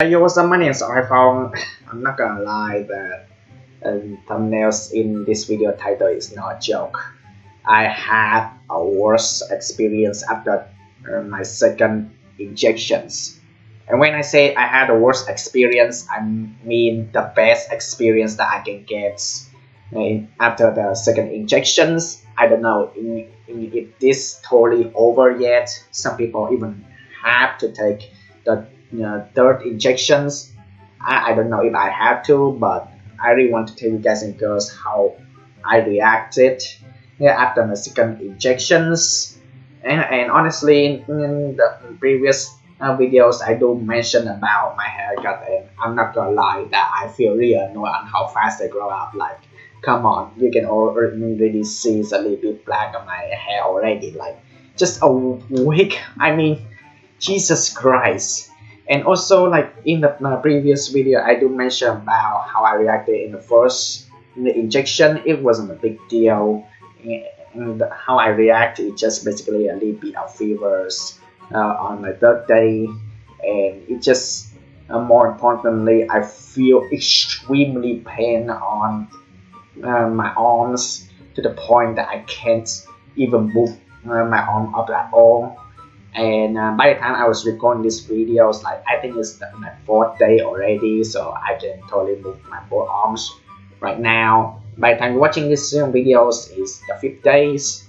Yo, what's up? My name is iPhong. I'm not gonna lie that thumbnails in this video title is not a joke. I had a worse experience after my second injections. And when I say I had a worse experience, I mean the best experience that I can get after the second injections. I don't know if this totally over yet. Some people even have to take the third injections. I don't know if I have to, but I really want to tell you guys and girls how I reacted after my second injections. And honestly, in the previous videos, I do mention about my haircut, and I'm not gonna lie that I feel really annoyed on how fast they grow up. Like, come on, you can already see a little bit black on my hair already. Like, just a week. I mean, Jesus Christ. And also, like in the previous video, I do mention about how I reacted in the first injection. It wasn't a big deal. And how I react is just basically a little bit of fevers on my third day, and it just more importantly, I feel extremely pain on my arms to the point that I can't even move my arm up at all. And by the time I was recording this video, it's like I think it's my fourth day already, so I can totally move my both arms right now. By the time you're watching this videos, is the fifth days,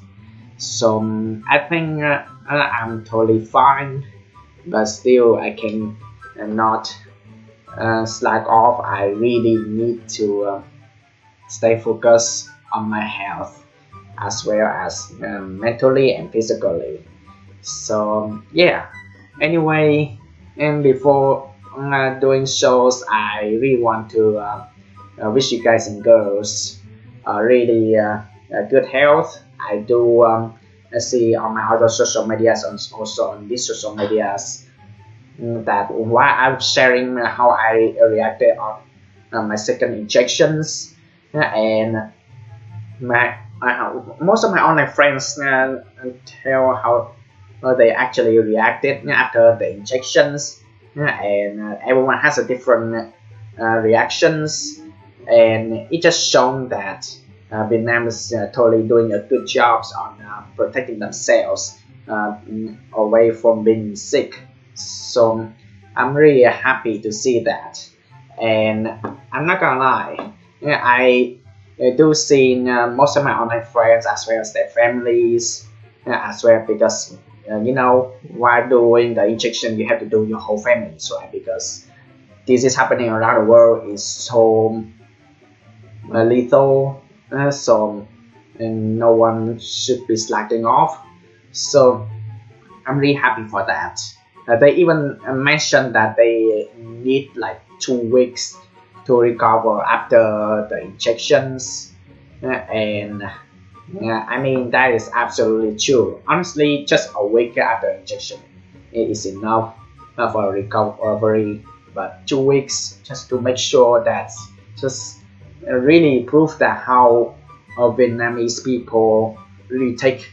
so I think I'm totally fine, but still I can not slack off. I really need to stay focused on my health as well as mentally and physically. So yeah, anyway, and before doing shows, I really want to wish you guys and girls really good health. I do see on my other social medias and also on these social medias that while I'm sharing how I reacted on my second injections, and most of my online friends tell how they actually reacted after the injections, and everyone has a different reactions, and it just shown that Vietnam is totally doing a good job on protecting themselves away from being sick. So I'm really happy to see that, and I'm not gonna lie, I do see most of my online friends as well as their families as well, because you know, while doing the injection you have to do your whole family, right? Because this is happening around the world is so lethal, so and no one should be slacking off. So I'm really happy for that. They even mentioned that they need like 2 weeks to recover after the injections, and I mean that is absolutely true. Honestly, just a week after injection it is enough for recovery, but 2 weeks just to make sure that just really prove that how Vietnamese people really take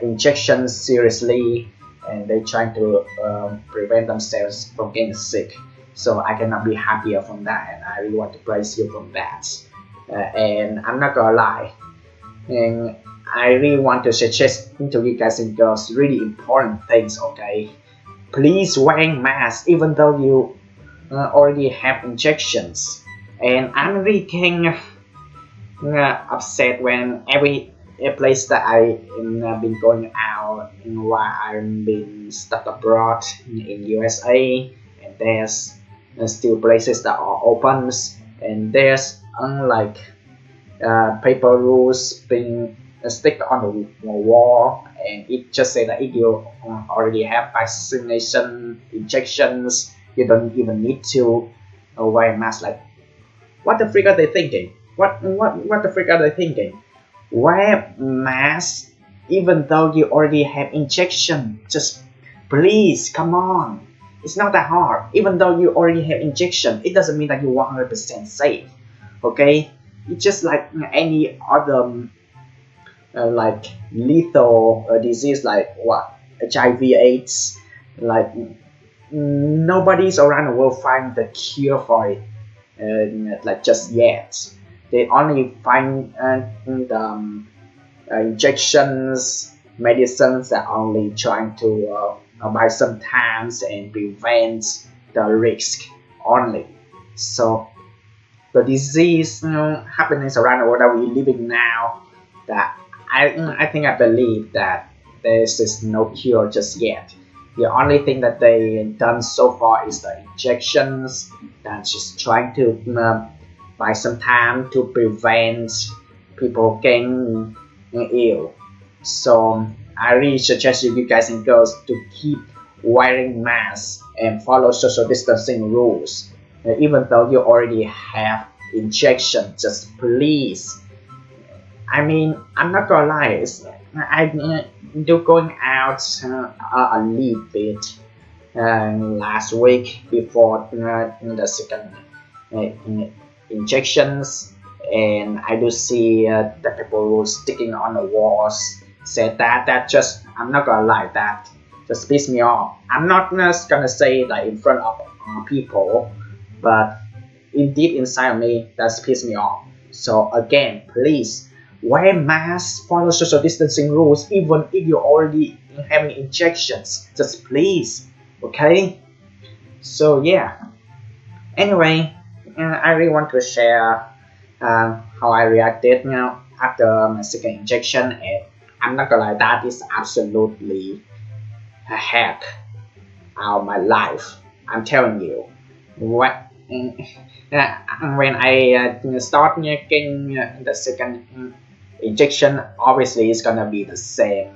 injections seriously, and they try to prevent themselves from getting sick. So I cannot be happier from that, and I really want to praise you from that. And I'm not gonna lie, and I really want to suggest to you guys and girls really important things. Okay, please wearing mask even though you already have injections. And I'm really getting upset when every place that I been going out and while I'm been stuck abroad in USA, and there's still places that are open, and there's unlike paper rules being stick on the wall, and it just say that if you already have vaccination injections, you don't even need to wear a mask. Like, what the freak are they thinking? What the freak are they thinking? Wear mask even though you already have injection. Just please, come on. It's not that hard. Even though you already have injection, it doesn't mean that you're 100% safe. Okay? It's just like any other like lethal disease, like what HIV, AIDS, like nobody's around the world find the cure for it, like just yet. They only find the injections, medicines that only trying to buy sometimes and prevent the risk only. So the disease, happening around the world that we're living now, that I think I believe that there is no cure just yet. The only thing that they done so far is the injections, that's just trying to buy some time to prevent people getting ill. So I really suggest you guys and girls to keep wearing masks and follow social distancing rules. Even though you already have injection, just please. I mean, I'm not gonna lie, I do going out a little bit last week before the second injections, and I do see the people who sticking on the walls said that just, I'm not gonna lie, that just piss me off. I'm not just gonna say like in front of people, but deep inside of me that's pissed me off. So again, please wear masks, follow social distancing rules, even if you're already having injections. Just please, okay? So yeah. Anyway, I really want to share how I reacted after my second injection, and I'm not gonna lie, that is absolutely a hack out of my life. I'm telling you, what when I start getting the second injection, obviously it's gonna be the same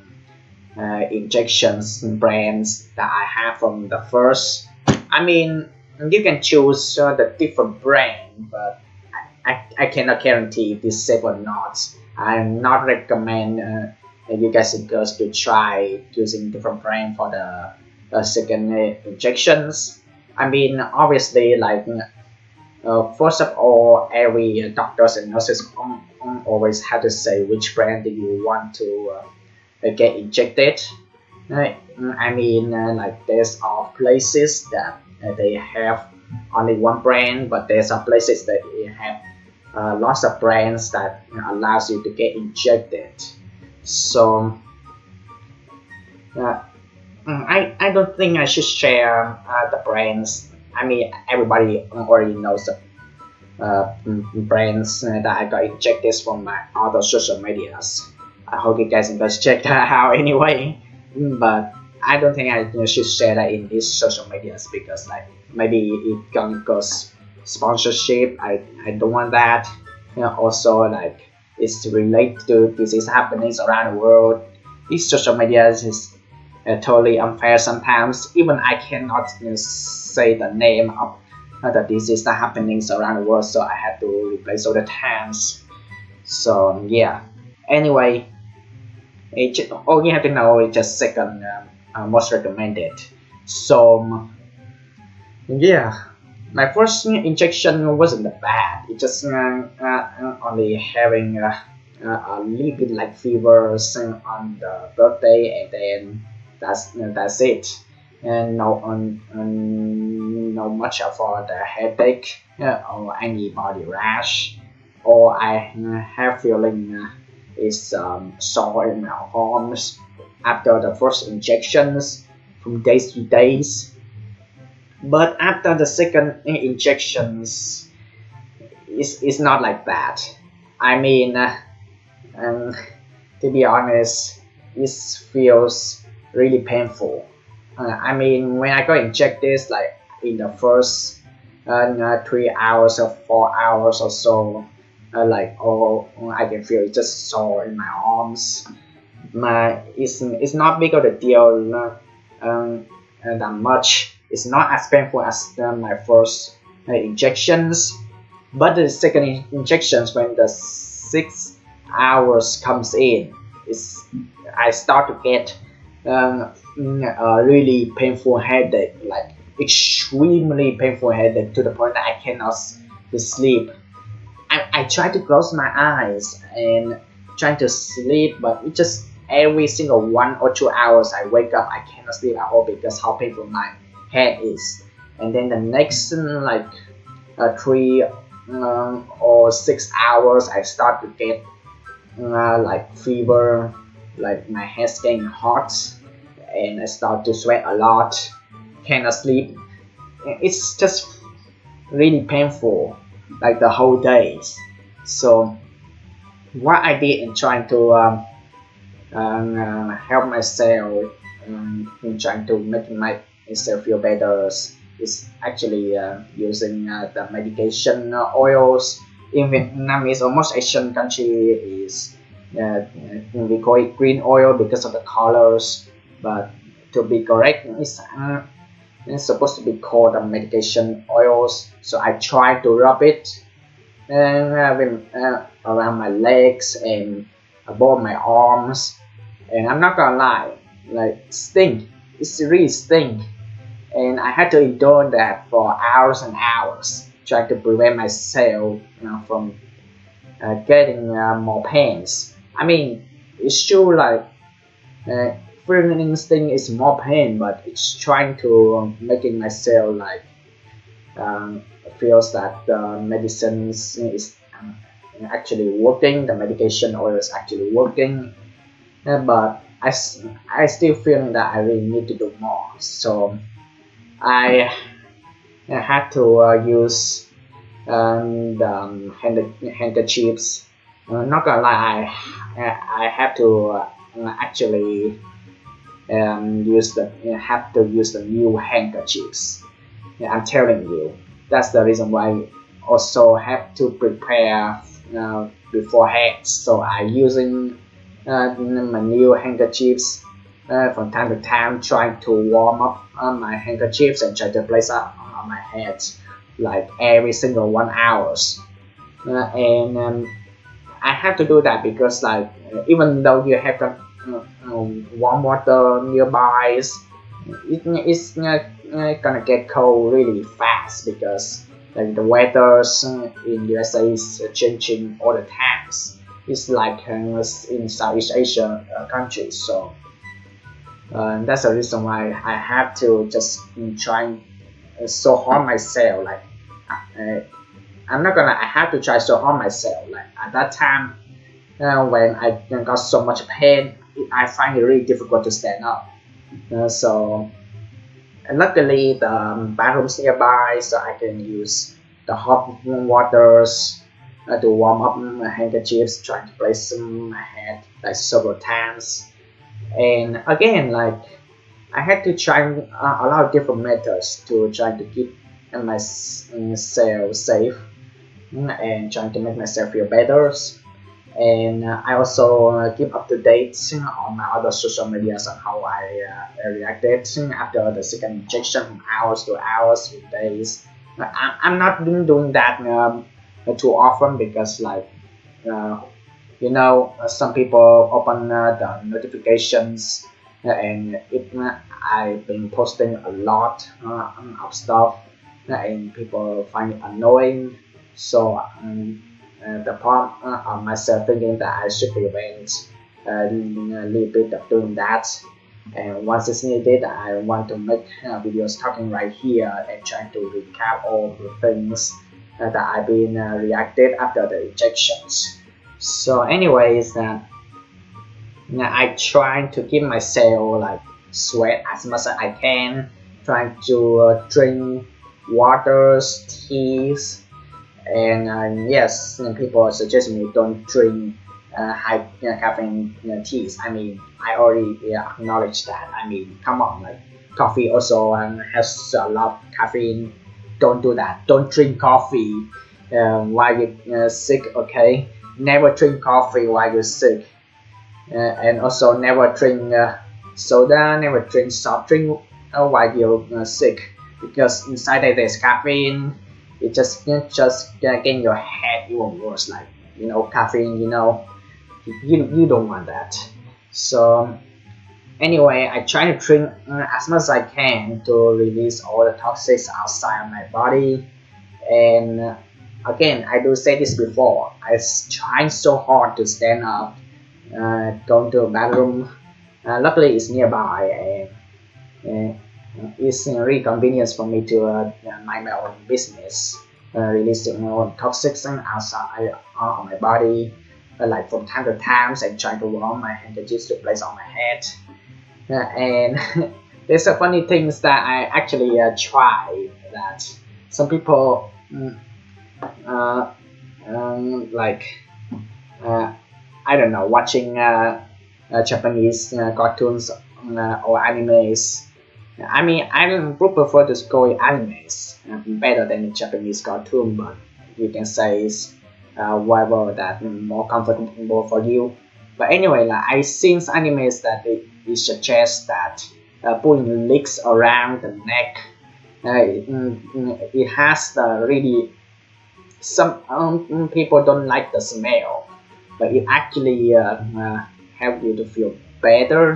injections brands that I have from the first. I mean, you can choose the different brand, but I cannot guarantee if it's safe or not. I'm not recommend you guys and girls to try using different brand for the second injections. I mean, obviously, like first of all, every doctors and nurses always have to say which brand do you want to get injected. I mean, like there's places that they have only one brand, but there's some places that have lots of brands that allows you to get injected. So I don't think I should share the brands. I mean, everybody already knows the brands that I got injected from my other social medias. I hope you guys can check that out anyway. But I don't think I should share that in these social medias because like maybe it can cause sponsorship. I don't want that. Also like it's related to disease happenings around the world. These social medias is totally unfair sometimes. Even I cannot say the name of the disease that happenings around the world, so I had to replace all the times. So yeah. Anyway, all you have to know is just second most recommended. So yeah, my first injection wasn't that bad. It just only having a little bit like fevers on the birthday, and then that's it. And no much for the headache or any body rash, or I have feeling is sore in my arms after the first injections from days to days. But after the second injections, it's not like that. I mean, to be honest, it feels really painful. I mean, when I got injected, like in the first 3 hours or 4 hours or so, like I can feel it just sore in my arms. It's not big of a deal that much. It's not as painful as my first injections, but the second injections, when the 6 hours comes in, I start to get a really painful headache, like extremely painful headache to the point that I cannot sleep. I try to close my eyes and try to sleep, but it just every single 1 or 2 hours I wake up, I cannot sleep at all because how painful my head is. And then the next 3 or 6 hours I start to get like fever, like my head's getting hot, and I start to sweat a lot, cannot sleep. It's just really painful, like the whole days. So what I did in trying to help myself, in trying to make myself feel better, is actually using the medication oils. In Vietnamese or most Asian country is we call it green oil because of the colors, but to be correct, it's supposed to be called medication oils. So I try to rub it around my legs and above my arms, and I'm not gonna lie, like stink. It's really stink, and I had to endure that for hours and hours, trying to prevent myself, from getting more pains. I mean, it's true, like uh, feeling sting is more pain, but it's trying to making myself like um, feels that the medicines is actually working, the medication oil is actually working, but I still feel that I really need to do more. So I had to use handkerchiefs. Not gonna lie, I have to actually have to use the new handkerchiefs. Yeah, I'm telling you, that's the reason why I also have to prepare beforehand. So I using my new handkerchiefs from time to time, trying to warm up my handkerchiefs and try to place up on my head like every single 1 hours. And I have to do that because like even though you have warm water nearby, it's gonna get cold really fast because like the weather's in USA is changing all the times. It's like in Southeast Asia countries, so that's the reason why I have to just try so hard myself. Like uh, I'm not gonna. I have to try so hard myself. Like at that time, when I got so much pain, I find it really difficult to stand up. So and luckily the bathroom's nearby, so I can use the hot waters to warm up my handkerchiefs, trying to place my head like several times. And again, like I had to try a lot of different methods to try to keep myself safe, and trying to make myself feel better. And I also keep up to date on my other social medias on how I reacted after the second injection from hours to hours to days. I'm not doing that too often because like uh, some people open the notifications, and I've been posting a lot of stuff, and people find it annoying. So the part of myself thinking that I should prevent a little bit of doing that. And once it's needed, I want to make videos talking right here and trying to recap all the things that I've been reacted after the injections. So, anyways, I try to keep myself like sweat as much as I can, trying to drink waters, teas, and yes, people suggest me don't drink high caffeine teas. I mean, I already acknowledge that. I mean, come on, like coffee also has a lot of caffeine. Don't do that. Don't drink coffee while you're sick. Okay, never drink coffee while you're sick, and also never drink soda. Never drink soft drink while you're sick, because inside there's caffeine. It just getting your head even worse, like caffeine, you don't want that. So anyway, I try to drink as much as I can to release all the toxins outside of my body. And again, I do say this before, I trying so hard to stand up, going to a bathroom. Luckily it's nearby, and It's really convenient for me to mind my own business, releasing my own toxins outside on my body. Like from time to time, I try to warm my handkerchiefs to place on my head. And there's a funny things that I actually try that some people uh, like uh, I don't know, watching Japanese cartoons or animes. I mean, I would prefer to go with animes better than the Japanese cartoon, but you can say it's whatever that more comfortable for you. But anyway, like I seen animes that it suggests that putting leaks around the neck, it has the really some people don't like the smell, but it actually help you to feel better,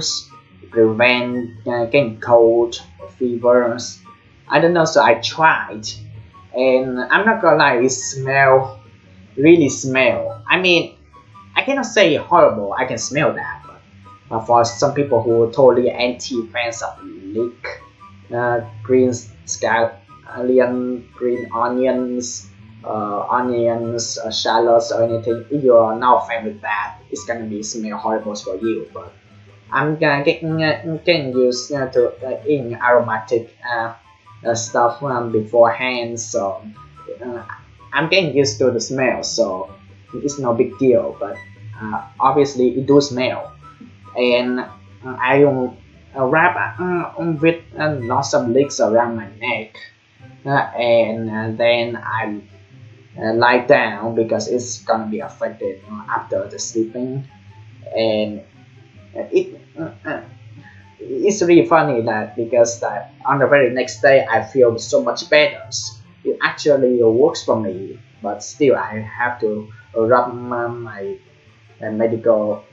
prevent getting cold or fevers. I don't know, so I tried, and I'm not gonna lie, it smell really smell. I mean, I cannot say horrible. I can smell that, but for some people who are totally anti fans of leek, green scallion, green onions, shallots, or anything, if you are not a fan with that, it's gonna be smell horrible for you. But I'm getting used to eating aromatic stuff beforehand, so uh, I'm getting used to the smell, so it's no big deal. But obviously, it do smell, and I wrap with lots of leaks around my neck, and then I lie down because it's gonna be affected after the sleeping, and it's really funny that because that on the very next day I feel so much better. It actually works for me, but still I have to rub my medical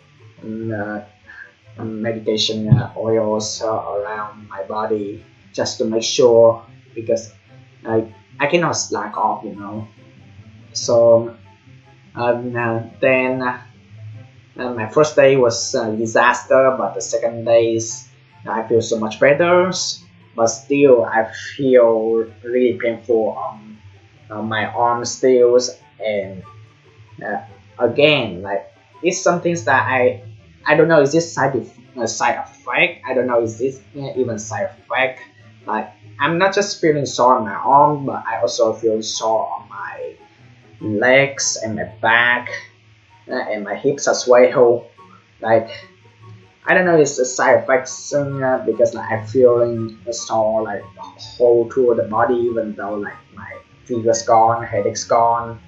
medication oils around my body just to make sure because I cannot slack off, you know. So then my first day was a disaster, but the second days I feel so much better. But still, I feel really painful on my arms still, and uh, again, like it's something that I don't know. Is this side effect? I don't know. Is this even side effect? Like I'm not just feeling sore on my arm, but I also feel sore on my legs and my back and my hips as well. Like I don't know, it's a side effects because like I'm feeling sore like whole through the body, even though like my fever's gone, headache's gone.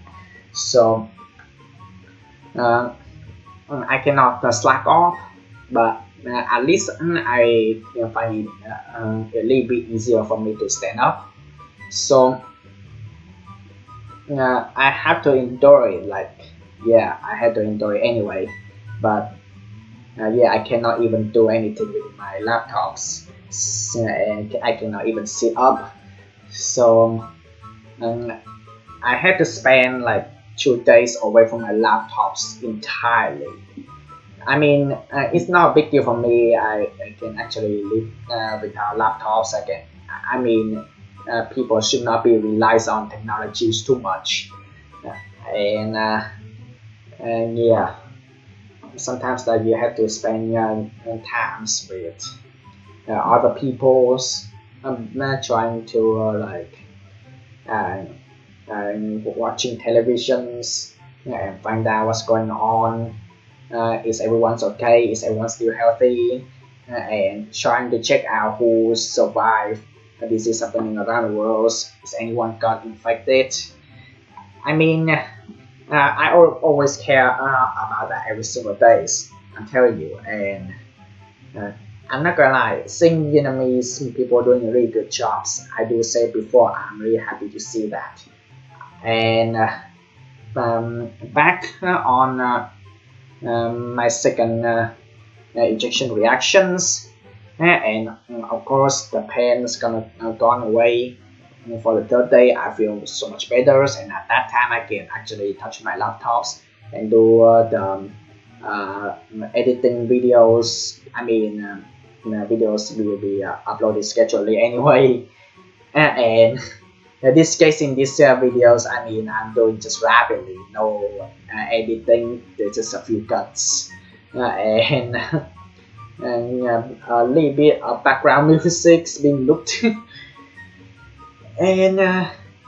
So uh, I cannot slack off, but at least I find it a little bit easier for me to stand up. So I have to endure it. Like yeah, I had to endure it anyway. But yeah, I cannot even do anything with my laptops, and I cannot even sit up. So um, I had to spend like 2 days away from my laptops entirely. I mean, it's not a big deal for me. I can actually live without laptops. I mean, people should not be relies on technologies too much, and yeah, sometimes that you have to spend times with other people's trying to uh, watching televisions and find out what's going on. Is everyone's okay? Is everyone still healthy? And trying to check out who survived this is happening around the world. Is anyone got infected? I mean, I always care about that every single days. I'm telling you, and uh, I'm not gonna lie. Seeing Vietnamese people doing really good jobs, I do say before, I'm really happy to see that. And back on my second injection reactions, and of course the pain is gonna gone away. And for the third day, I feel so much better, and at that time, I can actually touch my laptops and do the editing videos. I mean, videos will be uploaded scheduled anyway. And this case in these videos, I mean, I'm doing just rapidly, no editing. There's just a few cuts and a little bit of background music being looked. And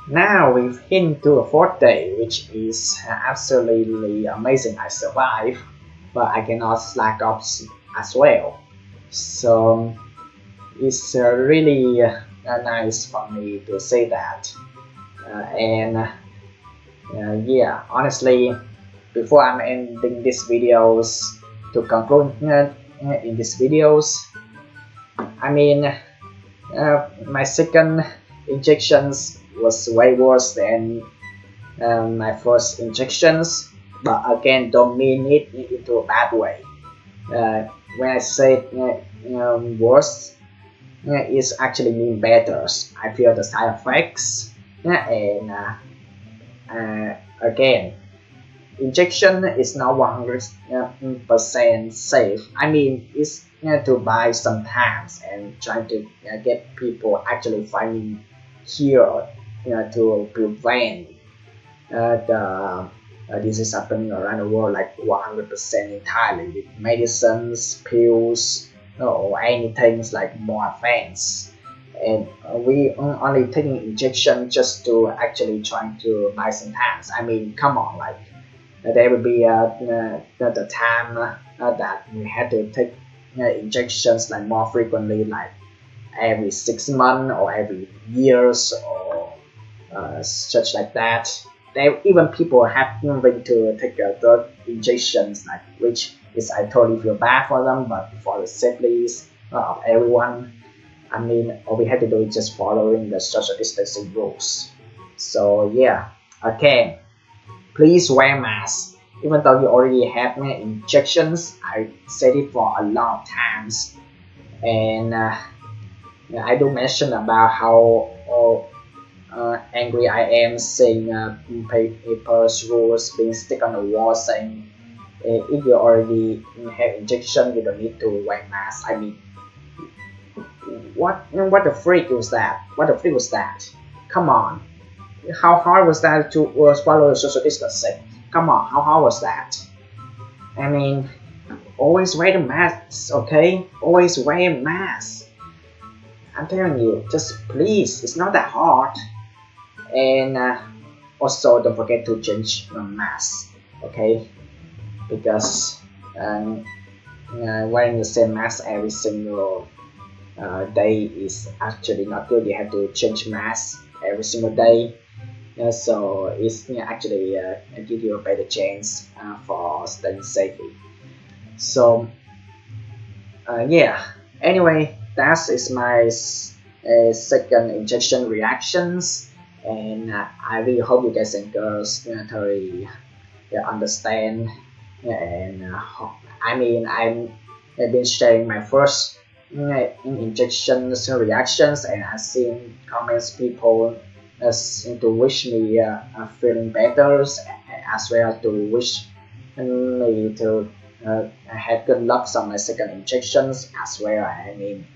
now we've hit to the fourth day, which is absolutely amazing. I survived, but I cannot slack off as well. So it's really nice for me to say that. And yeah, honestly, before I'm ending these videos, to conclude in these videos, I mean, my second injections was way worse than my first injections, but again, don't mean it into a bad way. When I say worse, it's actually mean better. I feel the side effects, and again, injection is not 100% safe. I mean, it's to buy sometimes and trying to get people actually finding cure to prevent the disease happening around the world, like 100% entirely with medicines, pills, or anything like more advanced. And we only taking injection just to actually trying to buy some times. I mean, come on, like there will be the time that we had to take injections like more frequently, like every 6 months or every years or such like that. There even people have been to take drug injections, like which is I totally feel bad for them, but for the safety of everyone, I mean, all we have to do is just following the social distancing rules. So yeah, okay. Please wear masks. Even though you already have injections, I said it for a lot of times, and I do mention about how angry I am seeing papers, rules being stick on the wall saying if you already have injection, you don't need to wear mask. I mean, what the freak was that? What the freak was that? Come on. How hard was that to follow the social distancing? Come on, how hard was that? I mean, always wear the masks, okay? Always wear a mask. I'm telling you, just please, it's not that hard. And also, don't forget to change your mask, okay? Because wearing the same mask every single day is actually not good. You have to change mask every single day. So it's actually give you a better chance for staying safely. So yeah. Anyway, that is my second injection reactions, and I really hope you guys and girls totally understand. And I mean, I've been sharing my first injections reactions, and I've seen comments people to wish me feeling better, as well to wish me to have good luck on my second injections as well. I mean,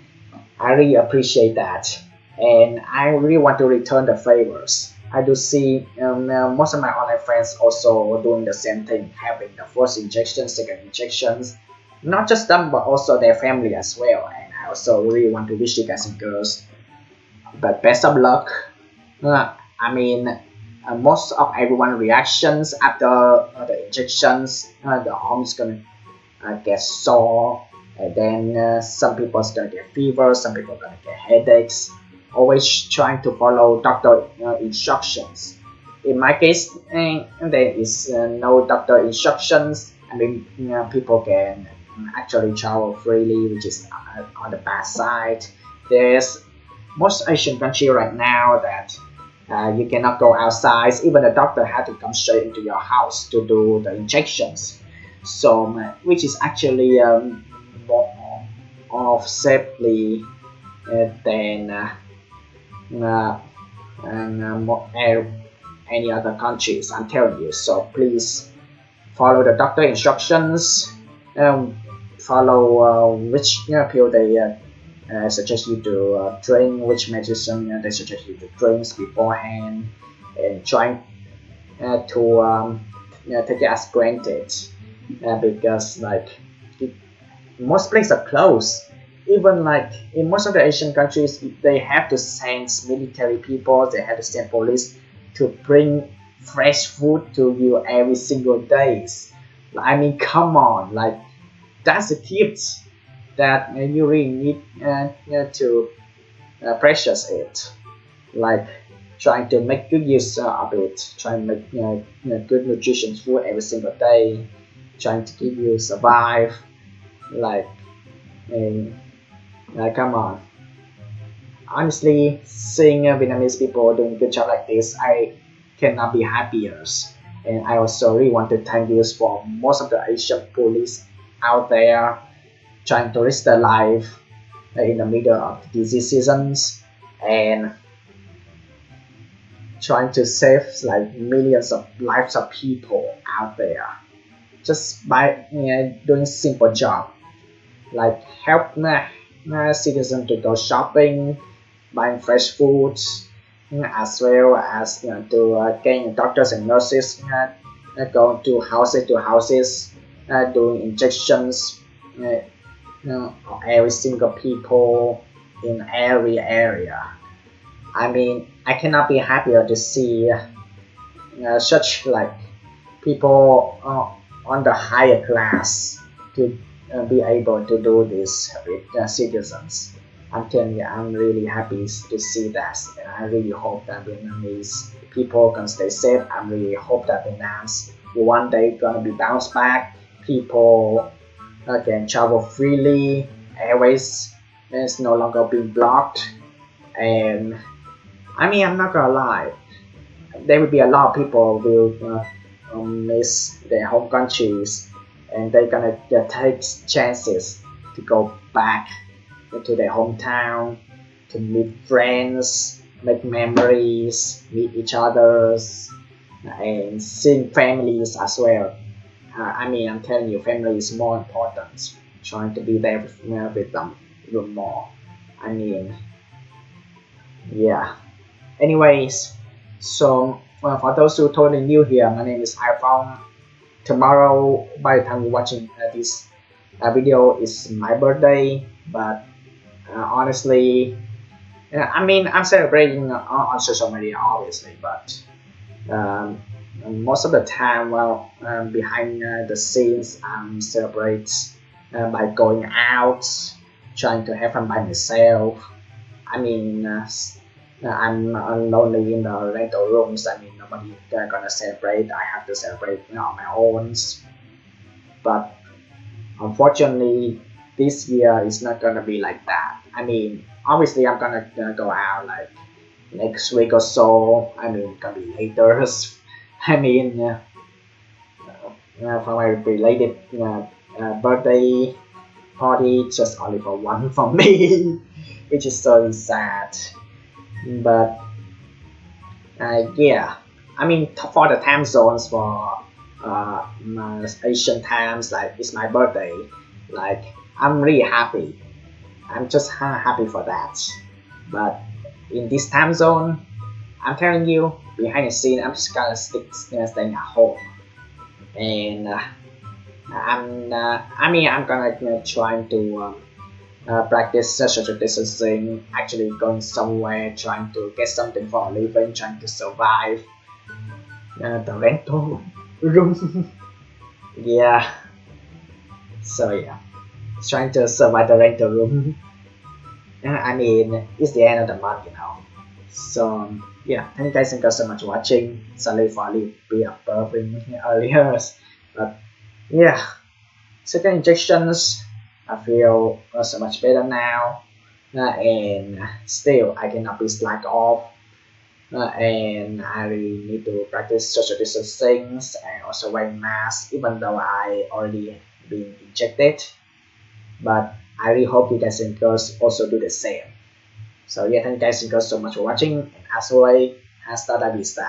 I really appreciate that, and I really want to return the favors. I do see most of my online friends also doing the same thing, having the first injection, second injections, not just them but also their family as well. And I also really want to wish you guys and girls the best of luck. I mean, most of everyone reactions after the injections, the arm is gonna get sore, and then some people is gonna get fever, some people are gonna get headaches. Always trying to follow doctor instructions. In my case, there is no doctor instructions. I mean, people can actually travel freely, which is on the bad side. There's most Asian country right now that you cannot go outside. Even the doctor had to come straight into your house to do the injections. So, which is actually more of safely than any other countries. I'm telling you. So please follow the doctor instructions. follow which pill they suggest you to drink, which medicine they suggest you to drink beforehand, and trying to take it as granted because like most places are closed. Even like in most of the Asian countries, they have to send military people, they have to send police to bring fresh food to you every single days. I mean, come on, like that's a gift that you really need to precious it. Like trying to make good use of it, trying to make good nutrition food every single day, trying to keep you survive. Like, and, come on. Honestly, seeing Vietnamese people doing a good job like this, I cannot be happier. And I also really want to thank you for most of the Asian police out there trying to risk their life in the middle of the disease seasons and trying to save like millions of lives of people out there just by doing simple job like help citizens to go shopping, buying fresh foods, as well as to getting doctors and nurses going to houses, doing injections, of every single people in every area. I mean, I cannot be happier to see such like people on the higher class to be able to do this with citizens. I'm telling you, I'm really happy to see that, and I really hope that Vietnamese people can stay safe. I really hope that Vietnam's one day gonna be bounced back. People can travel freely. Airways is no longer being blocked, and I mean, I'm not gonna lie, there will be a lot of people will miss their home countries and they're gonna take chances to go back to their hometown to meet friends, make memories, meet each others, and seeing families as well. I mean, I'm telling you, family is more important. Trying to be there with them even more. I mean, yeah. Anyways, so for those who are totally new here, my name is iPhong. Tomorrow, by the time you're watching this video, is my birthday. But honestly, I mean, I'm celebrating on social media, obviously, but um, most of the time, well, behind the scenes, I'm celebrate by going out, trying to have fun by myself. I mean, I'm lonely in the rental rooms. I mean, nobody gonna celebrate. I have to celebrate on my own. But unfortunately, this year is not gonna be like that. I mean, obviously, I'm gonna go out like next week or so. I mean, gonna be later. I mean, for my related birthday party, just only for one for me, which is so sad. But yeah, I mean for the time zones for Asian times, like it's my birthday, like I'm really happy. I'm just happy for that. But in this time zone, I'm telling you, behind the scene, I'm just gonna staying at home, and I mean, I'm gonna trying to practice social distancing, actually going somewhere, trying to get something for a living, trying to survive the rental room. Yeah, so yeah, trying to survive the rental room. I mean, it's the end of the month, So yeah, thank you guys and girls so much for watching. Sorry for a little bit of burping earlier, but yeah, second injections, I feel so much better now, and still I cannot be slack off, and I really need to practice social distancing and also wearing masks, even though I already been injected. But I really hope you guys and girls also do the same. So yeah, thank you guys and girls so much for watching, and as always, hasta la vista.